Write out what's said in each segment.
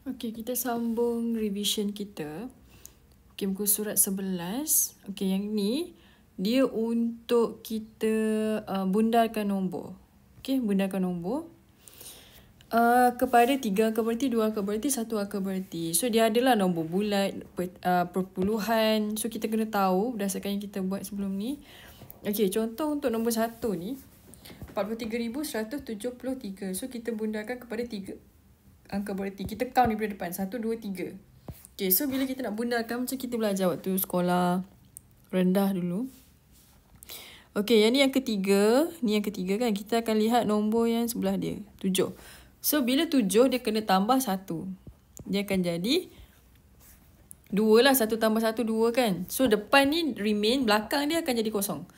Okey, kita sambung revision kita. Okey, muka surat 11. Okey, yang ni dia untuk kita bundarkan nombor. Okey, bundarkan nombor. Kepada 3 angka berarti, 2 angka berarti, 1 angka berarti. So, dia adalah nombor bulat, perpuluhan. So, kita kena tahu berdasarkan yang kita buat sebelum ni. Okey, contoh untuk nombor 1 ni, 43,173. So, kita bundarkan kepada 3 angka berarti. Kita count daripada depan. 1, 2, 3. Okay, so bila kita nak bundarkan, macam kita belajar waktu sekolah rendah dulu. Okay, yang ni yang ketiga. Ni yang ketiga kan. Kita akan lihat nombor yang sebelah dia. 7. So, bila 7, dia kena tambah 1. Dia akan jadi 2 lah. 1 tambah 1, 2 kan. So, depan ni remain. Belakang dia akan jadi kosong.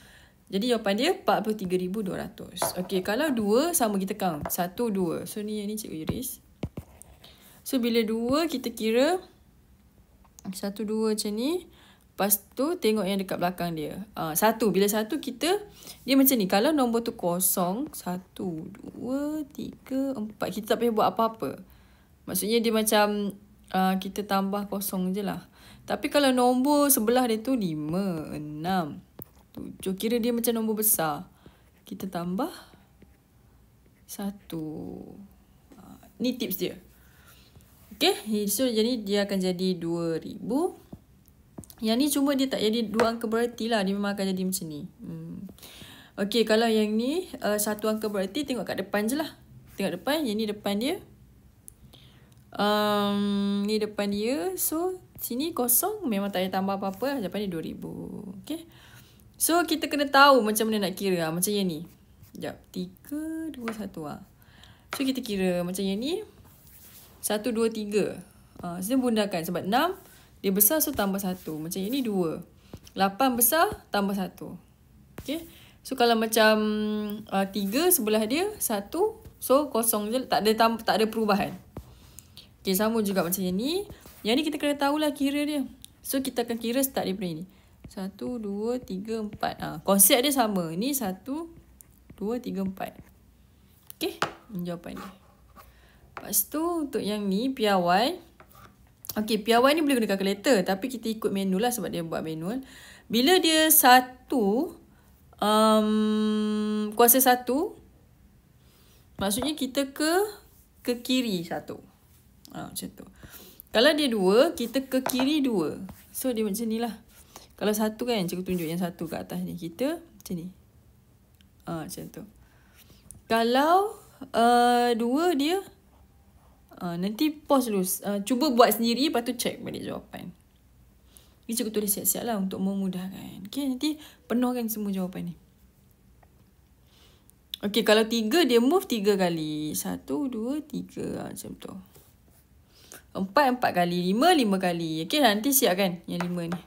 Jadi, jawapan dia 43,200. Okay, kalau 2, sama kita count. 1, 2. So, ni yang ni cikgu iris. So, bila 2, kita kira 1, 2 macam ni. Lepas tu, tengok yang dekat belakang dia. 1. Bila 1, kita, dia macam ni. Kalau nombor tu kosong, 1, 2, 3, 4. Kita tak payah buat apa-apa. Maksudnya, dia macam kita tambah kosong je lah. Tapi kalau nombor sebelah dia tu 5, 6, 7. Kira dia macam nombor besar. Kita tambah 1. Ni tips dia. Okay, so jadi dia akan jadi 2,000. Yang ni cuma dia tak jadi 2 angka berarti lah. Dia memang akan jadi macam ni. Okay, kalau yang ni 1 angka berarti, tengok kat depan je lah. Tengok depan, yang ni depan dia. Ni depan dia. So, sini kosong. Memang tak payah tambah apa-apa lah. Jawapan dia 2,000. Okay. So, kita kena tahu macam mana nak kira. Macam yang ni. Sekejap. 3, 2, 1 lah. So, kita kira macam yang ni. 1, 2, 3. So, bundarkan. Sebab 6, dia besar, so tambah 1. Macam ini 2. 8 besar, tambah 1. Okay. So, kalau macam 3 sebelah dia, 1. So, kosong je. Tak ada perubahan. Okay, sama juga macam yang ni. Yang ni kita kena tahulah kira dia. So, kita akan kira start daripada ni. 1, 2, 3, 4. Konsep dia sama. Ni 1, 2, 3, 4. Okay. Ini jawapan dia. Lepas tu, untuk yang ni, piawai. Okay, piawai ni boleh guna kalkulator. Tapi kita ikut manual lah sebab dia buat manual. Bila dia 1, kuasa 1, maksudnya kita ke kiri 1. Macam tu. Kalau dia 2, kita ke kiri 2. So, dia macam ni lah. Kalau 1 kan, cikgu tunjuk yang 1 kat atas ni. Kita macam ni. Macam tu. Kalau 2 dia, nanti pause dulu. Cuba buat sendiri, lepas tu check balik jawapan. Ni cikgu tulis siap-siap lah untuk memudahkan. Okay, nanti penuhkan semua jawapan ni. Okay, kalau 3, dia move 3 kali. 1, 2, 3. Macam tu. 4 kali. 5 kali. Okay, nanti siap kan yang 5 ni.